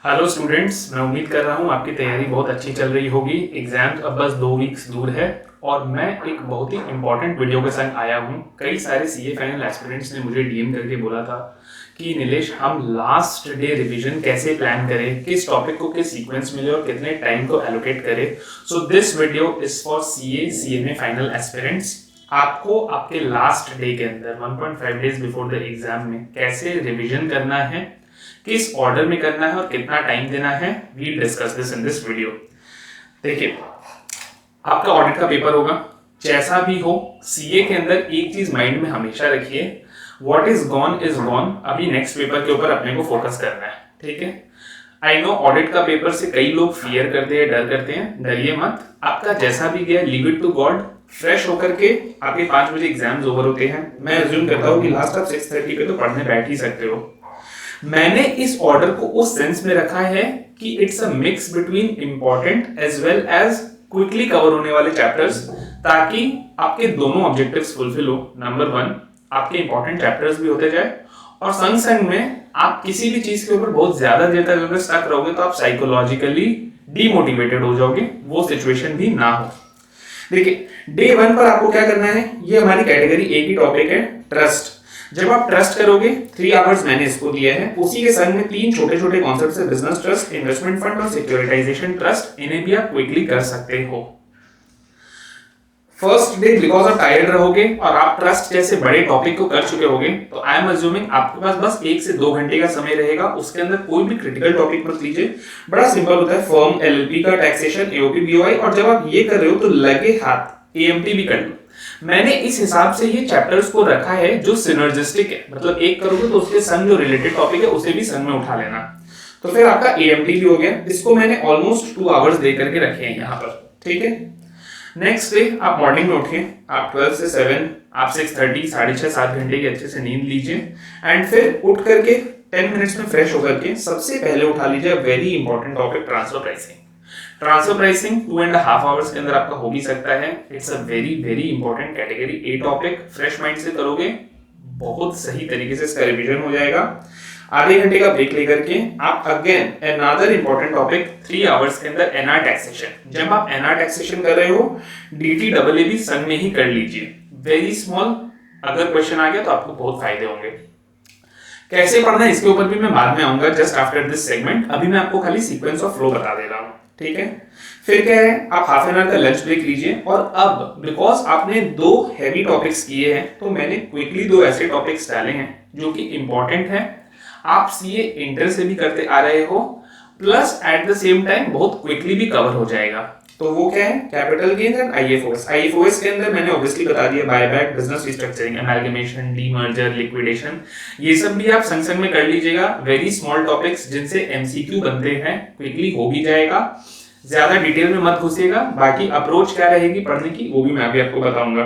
Hello students, मैं उम्मीद कर रहा हूँ आपकी तैयारी बहुत अच्छी चल रही होगी। एग्जाम्स अब बस 2 वीक्स दूर है और मैं एक बहुत ही इंपॉर्टेंट वीडियो के संग आया हूँ। कई सारे सीए फाइनल एस्पिरेंट्स ने मुझे डीएम करके बोला था कि नीलेश, हम लास्ट डे रिवीजन कैसे प्लान करें, किस टॉपिक को किस सीक्वेंस मिले और कितने टाइम को एलोकेट करें। So this video is for CMA final aspirants. आपको आपके लास्ट डे के अंदर 1.5 डेज बिफोर द एग्जाम में कैसे रिवीजन करना है, किस ऑर्डर में करना है और कितना टाइम देना है, we discuss this in this video. देखिए, आपका ऑडिट का पेपर होगा, जैसा भी हो सीए के अंदर एक चीज माइंड में हमेशा रखिए, व्हाट इज गॉन। अभी नेक्स्ट पेपर के ऊपर अपने को फोकस करना है, ठीक है। आई नो ऑडिट का पेपर से कई लोग फियर करते हैं, डर करते हैं, डरिए मत। आपका जैसा भी गया, leave it to God. Fresh होकर के आपके 5 बजे एग्जाम्स ओवर होते हैं। मैं अज्यूम करता हूँ कि लास्ट आप 6:30 पे तो पढ़ने बैठ ही सकते हो। मैंने इस ऑर्डर को उस सेंस में रखा है कि it's a mix between important as well as quickly cover होने वाले चैप्टर्स, ताकि आपके दोनों ऑब्जेक्टिव्स फुलफिल हो। नंबर 1, आपके इंपॉर्टेंट चैप्टर्स भी होते जाए और संग संग में आप किसी भी चीज के ऊपर बहुत ज्यादा देर तक अगर स्टक रहोगे तो आप साइकोलॉजिकली डीमोटिवेटेड हो जाओगे, वो सिचुएशन भी ना हो। देखिए, डे 1 पर आपको क्या करना है, ये हमारी कैटेगरी ए की टॉपिक है, ट्रस्ट। जब आप ट्रस्ट करोगे, 3 आवर्स मैंने इसको दिया है, उसी के संग में 3 छोटे छोटे कॉन्सेप्ट्स है, बिजनेस ट्रस्ट, इन्वेस्टमेंट फंड और सिक्योरिटाइजेशन ट्रस्ट। इन्हें भी आप क्विकली कर सकते हो। फर्स्ट डे बिकॉज आप टायर्ड रहोगे और आप ट्रस्ट जैसे बड़े टॉपिक को कर चुके होगे, तो आई एम अज्यूमिंग आपके पास बस 1 से 2 घंटे का समय रहेगा। उसके अंदर कोई भी क्रिटिकल टॉपिक मत लीजिए, बड़ा सिंपल होता है, फर्म, एलएलपी का टैक्सेशन, एओपी, बीओआई, और जब आप ये कर रहे हो तो लगे हाथ एएमटी भी कर लो। मैंने इस हिसाब से ये चैप्टर्स को रखा है जो सिनर्जिस्टिक है, मतलब एक करोगे तो उसके संग जो रिलेटेड टॉपिक है उसे भी संग में उठा लेना। तो फिर आपका एएमटी भी हो गया। इसको मैंने ऑलमोस्ट 2 आवर्स दे करके रखे हैं यहाँ पर, ठीक है। नेक्स्ट डे आप मॉर्निंग में उठिए, आप 12 से 7, आप 6:30, 6.5-7 घंटे की अच्छे से नींद लीजिए एंड फिर उठ करके 10 मिनट्स में फ्रेश होकर के सबसे पहले उठा लीजिए very important topic, transfer pricing. Transfer pricing 2.5 hours के अंदर आपका हो भी सकता है। It's a very very important category A topic. Fresh mind से करोगे, बहुत सही तरीके से इसका रिवीजन हो जाएगा। आधे घंटे का ब्रेक लेकर के आप again another important topic 3 hours के अंदर एनआर टैक्सेशन। जब आप एनआर टैक्सेशन कर रहे हो, डीटीडब्ल्यूए भी संग में ही कर लीजिए, वेरी स्मॉल। अगर क्वेश्चन आ गया तो आपको बहुत फायदे होंगे। कैसे पढ़ना है इसके ऊपर भी मैं बाद में आऊंगा, जस्ट आफ्टर दिस सेगमेंट। अभी मैं आपको खाली सीक्वेंस ऑफ फ्लो बता दे रहा हूं, ठीक है। फिर क्या है, आप हाफ एन आवर का लंच ब्रेक लीजिए। और अब बिकॉज आपने 2 हैवी टॉपिक्स किए हैं, तो मैंने क्विकली 2 ऐसे टॉपिक्स डाले हैं जो कि इंपॉर्टेंट है, आप सीए इंटर से भी करते आ रहे हो, plus at the same time बहुत क्विकली भी कवर हो जाएगा। तो वो क्या है, capital gains and IFOS. IFOS के अंदर मैंने ऑब्वियसली बता दिया, buyback, business restructuring, amalgamation, demerger, liquidation, ये सब भी आप संग संग में कर लीजिएगा। वेरी स्मॉल टॉपिक्स जिनसे एमसीक्यू बनते हैं, क्विकली हो भी जाएगा। ज्यादा डिटेल में मत घुसिएगा। बाकी अप्रोच क्या रहेगी पढ़ने की वो भी मैं अभी आपको बताऊंगा।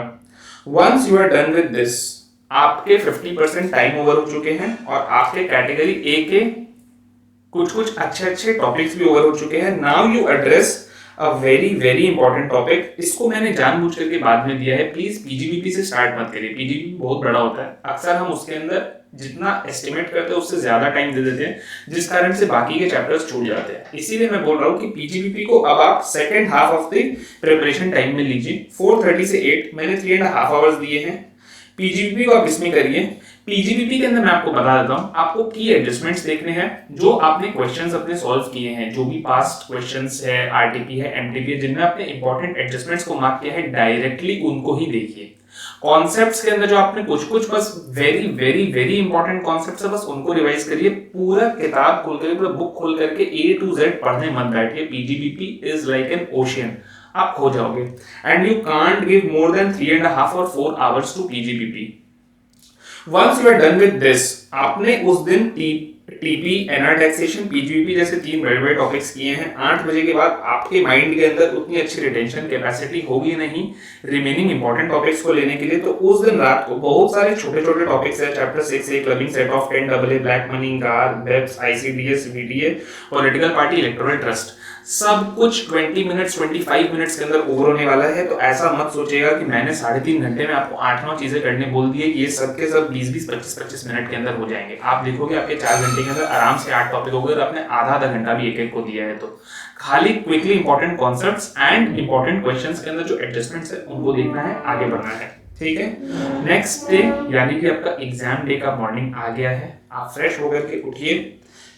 Once you are done with this, आपके 50% टाइम ओवर हो चुके हैं और आपके कैटेगरी ए के कुछ अच्छे टॉपिक्स भी ओवर हो चुके हैं। Now you address a very very important topic. इसको मैंने जानबूझ करके बाद में दिया है, प्लीज पीजीबीपी से स्टार्ट मत करिए। पीजीबीपी बहुत बड़ा होता है, अक्सर हम उसके अंदर जितना एस्टिमेट करते हैं उससे ज्यादा टाइम दे देते हैं, जिस कारण से बाकी के चैप्टर्स छूट जाते हैं। इसीलिए मैं बोल रहा हूँ कि पीजीबीपी को अब आप second half of the preparation time में लीजिए। 4:30 से 8 मैंने 3.5 आवर्स दिए हैं। पीजीबीपी को आप इसमें करिए। पीजीबीपी के अंदर मैं आपको बता देता हूं, आपको की एडजस्टमेंट्स देखने हैं, जो आपने क्वेश्चंस अपने सॉल्व किए हैं, जो भी पास्ट क्वेश्चंस है, आरटीपी है, एमटीपी है, जिनमें आपने इंपॉर्टेंट एडजस्टमेंट्स को मार्क किया है, डायरेक्टली उनको ही देखिए। कॉन्सेप्ट्स के अंदर जो आपने कुछ बस very very very important concepts है, बस उनको रिवाइज करिए। पूरा किताब खोल करके, पूरा बुक खोल करके ए टू जेड पढ़ने मत बैठिए। PGBP is like an ocean, आप खो जाओगे and you can't give more than 3.5 और 4 hours to PGBP. Once you are done with this, आपने उस दिन टीपी, एनआर टैक्सेशन, पीजीबीपी जैसे 3 बड़े बड़े टॉपिक्स किए हैं। 8 बजे के बाद आपके माइंड के अंदर उतनी अच्छी रिटेंशन कैपेसिटी होगी नहीं रिमेनिंग इंपॉर्टेंट टॉपिक्स को लेने के लिए। तो उस दिन रात को बहुत सारे छोटे छोटे टॉपिक्स है, chapter 6 A, clubbing set of 10 AA, black money, car, BEPS, ICDS, VDA, political party, electoral trust, सब कुछ 20 मिनट्स 25 मिनट्स के अंदर ओवर होने वाला है। तो ऐसा मत सोचिएगा कि मैंने 3.5 घंटे में आपको 8-9 चीजें करने बोल दी है कि ये सब के सब 20-20, 25-25 मिनट के अंदर हो जाएंगे। आप देखोगे आपके 4 घंटे के अंदर आराम से 8 टॉपिक हो गए और आपने आधा आधा घंटा भी एक एक को दिया है। तो खाली quickly important concepts and important questions के अंदर जो एडजस्टमेंट्स है उनको देखना है, आगे बढ़ना है, ठीक है। नेक्स्ट डे यानी कि आपका एग्जाम डे का मॉर्निंग आ गया है। आप फ्रेश होकर के उठिए,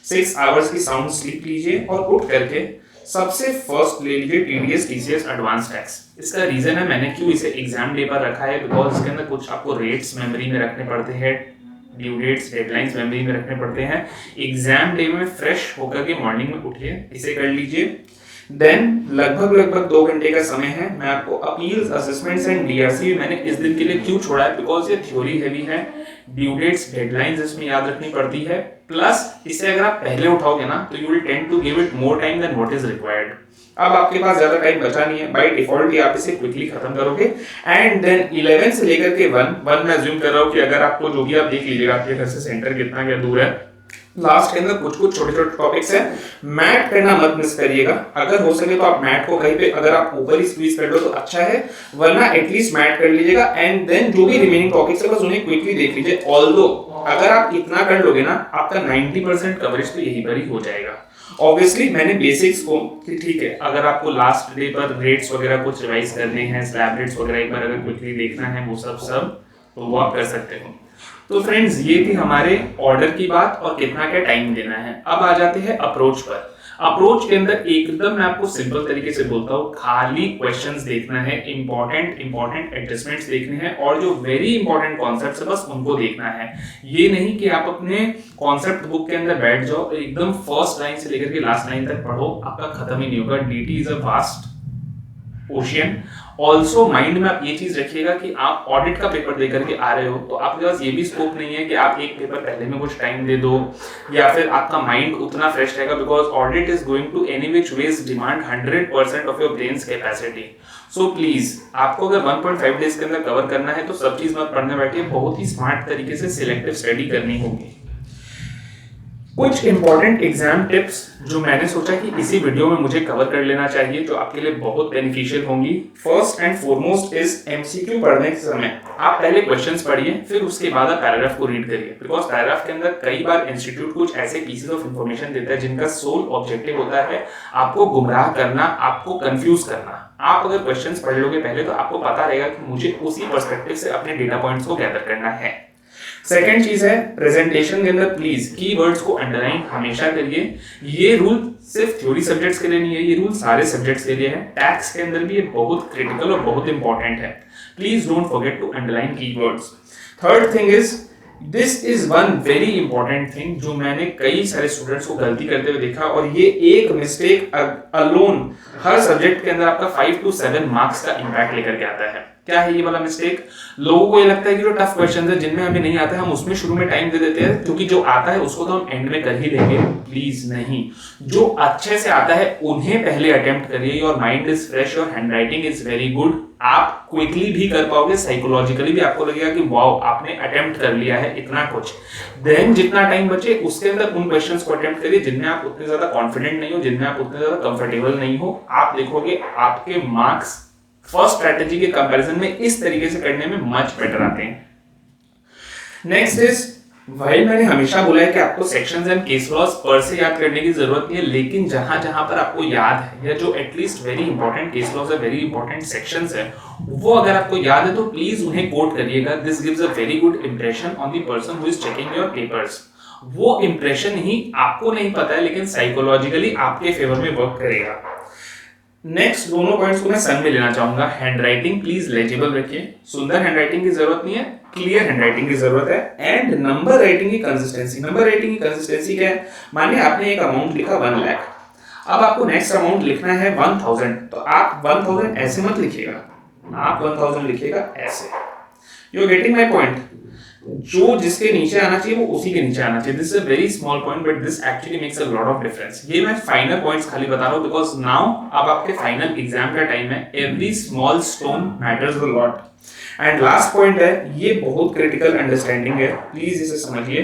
6 आवर्स की साउंड स्लीप लीजिए और उठ करके सबसे फर्स्ट ले लीजिए TDS TCS एडवांस टैक्स। इसका रीजन है मैंने क्यों इसे एग्जाम डे पर रखा है, बिकॉज इसके अंदर कुछ आपको रेट्स मेमोरी में रखने पड़ते हैं, ड्यू डेट्स डेडलाइंस मेमोरी में रखने पड़ते हैं। एग्जाम डे में फ्रेश होकर के मॉर्निंग में उठिए, इसे कर लीजिए। देन लगभग 2 घंटे का समय है। मैं आपको अपील्स, असेसमेंट्स एंड DRC मैंने इस दिन के लिए क्यों छोड़ा है, बिकॉज ये थ्योरी हैवी है, ड्यू डेट्स डेडलाइंस इसमें याद रखनी पड़ती है, प्लस इसे अगर आप पहले उठाओगे ना तो you will tend to give it more time than what is required. अब आपके पास ज्यादा टाइम बचा नहीं है, बाय डिफॉल्ट ही आप इसे क्विकली खत्म करोगे। एंड देन 11 से लेकर के 1 मैं अज्यूम कर रहा हूँ कि अगर आपको जो भी आप देख लीजिएगा आपके घर से सेंटर कितना क्या दूर है, लास्ट के अंदर कुछ छोटे छोटे टॉपिक्स हैं। मैथ करना मत मिस करिएगा, अगर हो सके तो आप मैथ को कहीं पे अगर आप ऊपर ही स्क्वीज कर लो तो अच्छा है, वरना एटलीस्ट मैथ कर लीजिएगा। एंड देन जो भी रिमेनिंग टॉपिक्स है बस उन्हें क्विकली देख लीजिए। ऑल्दो अगर आप इतना कर लोगे ना, आपका 90% कवरेज तो यहीं पर ही हो जाएगा। ऑब्वियसली मैंने बेसिक्स को कि ठीक है, अगर आपको लास्ट डे पर रेट्स वगैरह कुछ रिवाइज करने हैं, स्लैब रेट्स वगैरह एक बार अगर क्विकली देखना है वो सब तो वो आप कर सकते हो। तो फ्रेंड्स ये थी हमारे ऑर्डर की बात और कितना क्या टाइम देना है। अब आ जाते हैं अप्रोच पर। अप्रोच के अंदर एकदम मैं आपको सिंपल तरीके से बोलता हूँ, खाली क्वेश्चंस देखना है, इंपॉर्टेंट एडजस्टमेंट्स देखने हैं और जो वेरी इंपॉर्टेंट कॉन्सेप्ट्स है बस उनको देखना है। ये नहीं कि आप अपने कॉन्सेप्ट बुक के अंदर बैठ जाओ एकदम फर्स्ट लाइन से लेकर के लास्ट लाइन तक पढ़ो, आपका खत्म ही नहीं होगा। DT is a vast ocean. Also mind में आप ये चीज रखिएगा कि आप ऑडिट का पेपर दे करके आ रहे हो तो आपके पास ये भी स्कोप नहीं है कि आप एक पेपर पहले में कुछ टाइम दे दो या फिर आपका माइंड उतना फ्रेश रहेगा, because audit is going to any which ways demand 100% of your brains capacity. So please आपको अगर 1.5 डेज के अंदर कवर करना है तो सब चीज मत पढ़ने बैठिए, बहुत ही स्मार्ट तरीके से सिलेक्टिव स्टडी करनी होगी। कुछ इंपॉर्टेंट एग्जाम टिप्स जो मैंने सोचा कि इसी वीडियो में मुझे कवर कर लेना चाहिए, जो आपके लिए बहुत बेनिफिशियल होंगी। First and foremost is MCQ पढ़ने के समय आप पहले क्वेश्चंस पढ़िए, फिर उसके बाद आप पैराग्राफ को रीड करिए, बिकॉज पैराग्राफ के अंदर कई बार इंस्टीट्यूट कुछ ऐसे पीसेस ऑफ इंफॉर्मेशन देता है जिनका सोल ऑब्जेक्टिव होता है आपको गुमराह करना, आपको कंफ्यूज करना। आप अगर क्वेश्चंस पढ़ लोगे पहले तो आपको पता रहेगा कि मुझे उसी पर्सपेक्टिव से अपने डेटा पॉइंट्स को गैदर करना है। सेकेंड चीज है प्रेजेंटेशन के अंदर प्लीज कीवर्ड्स को अंडरलाइन हमेशा करिए। ये रूल सिर्फ थ्योरी सब्जेक्ट्स के लिए नहीं है, ये रूल सारे सब्जेक्ट्स के लिए है। टैक्स के अंदर भी ये बहुत क्रिटिकल और बहुत इंपॉर्टेंट है। Please don't forget to underline keywords. Third thing is this is one very important thing जो मैंने कई सारे स्टूडेंट्स को गलती करते हुए देखा, और ये एक मिस्टेक अलोन हर सब्जेक्ट के अंदर आपका 5 to 7 मार्क्स का इंपैक्ट लेकर के आता है। क्या है ये वाला मिस्टेक? लोगों को ये लगता है कि जो टफ क्वेश्चन है जिनमें हमें नहीं आता है हम उसमें शुरू में टाइम दे देते हैं, क्योंकि जो आता है उसको तो हम एंड में कर ही लेंगे। प्लीज नहीं, जो अच्छे से आता है उन्हें पहले अटेम्प्ट करिए। Your mind is fresh, your handwriting is very good, आप क्विकली भी कर पाओगे, साइकोलॉजिकली भी आपको लगेगा कि वाओ आपने अटेम्प्ट कर लिया है इतना कुछ। देन जितना टाइम बचे उसके अंदर उन क्वेश्चंस को अटेम्प्ट करिए जिनमें आप उतने ज्यादा कॉन्फिडेंट नहीं हो, जिनमें आप उतने ज्यादा कंफर्टेबल नहीं हो। आप देखोगे आपके मार्क्स फर्स्ट स्ट्रेटेजी के कंपैरिजन में इस तरीके से करने में मच बेटर आते हैं। नेक्स्ट इज, भाई मैंने हमेशा बोला है कि आपको सेक्शंस एंड केस लॉज पर से याद करने की जरूरत नहीं है, लेकिन जहां जहां पर आपको याद है या जो at least very important case laws है, वेरी इंपॉर्टेंट सेक्शंस है, वो अगर आपको याद है तो प्लीज उन्हें कोट करिएगा। This gives a very good impression on the person who is checking your papers. वो इंप्रेशन ही आपको नहीं पता है लेकिन साइकोलॉजिकली आपके फेवर में वर्क करेगा। नेक्स्ट दोनों पॉइंट्स को मैं संग में लेना चाहूंगा। हैंडराइटिंग प्लीज लेजिबल रखिए, सुंदर हैंडराइटिंग की जरूरत नहीं है, क्लियर हैंडराइटिंग की जरूरत है। एंड नंबर राइटिंग की कंसिस्टेंसी। नंबर राइटिंग की कंसिस्टेंसी क्या है? मानिए आपने एक अमाउंट लिखा 1 लाख, अब आपको नेक्स्ट अमाउंट लिखना है 1000, तो आप 1000 ऐसे मत लिखिएगा, आप 1000 लिखिएगा ऐसे। You are getting my point? जो जिसके नीचे आना चाहिए वो उसी के नीचे आना चाहिए। This is a very small point but this actually makes a lot of difference. ये मैं फाइनल पॉइंट्स खाली बता रहा हूं बिकॉज नाउ अब आपके फाइनल एग्जाम का टाइम है। Every small stone matters a lot. And last point है, ये बहुत क्रिटिकल अंडरस्टैंडिंग है, प्लीज इसे समझिए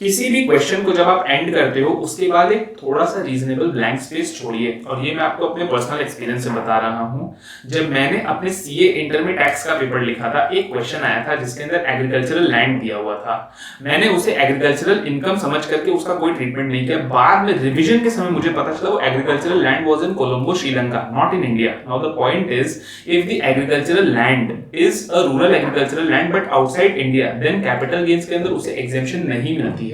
किसी भी क्वेश्चन को जब आप एंड करते हो उसके बाद एक थोड़ा सा रीजनेबल ब्लैंक स्पेस छोड़िए। और ये मैं आपको अपने पर्सनल एक्सपीरियंस से बता रहा हूँ। जब मैंने अपने सीए इंटर में टैक्स का पेपर लिखा था, एक क्वेश्चन आया था जिसके अंदर एग्रीकल्चरल लैंड दिया हुआ था। मैंने उसे एग्रीकल्चरल इनकम समझ करके उसका कोई ट्रीटमेंट नहीं किया। बाद में रिविजन के समय मुझे पता चला वो agricultural land was in Colombo, Sri Lanka, not in India. Now the point is, if the agricultural land is a rural agricultural land but outside India, then capital gains के अंदर उसे एग्जेम्पशन नहीं मिलती है।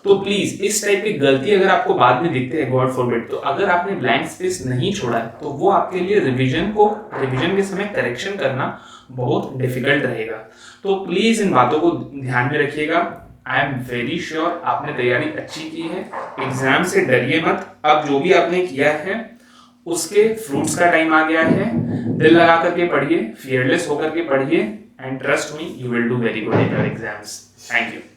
तो प्लीज इस टाइप की गलती अगर आपको बाद में दिखते हैं, गॉड फॉरबिड, तो अगर आपने ब्लैंक स्पेस नहीं छोड़ा है तो वो आपके लिए रिवीजन के समय करेक्शन करना बहुत डिफिकल्ट रहेगा। तो प्लीज इन बातों को ध्यान में रखिएगा। आई एम वेरी श्योर आपने तैयारी अच्छी की है, एग्जाम से डरिए मत। अब जो भी आपने किया है उसके फ्रूट्स का टाइम आ गया है। दिल लगा करके पढ़िए, फियरलेस होकर के पढ़िए, and trust me, you will do very good in your exams. Thank you.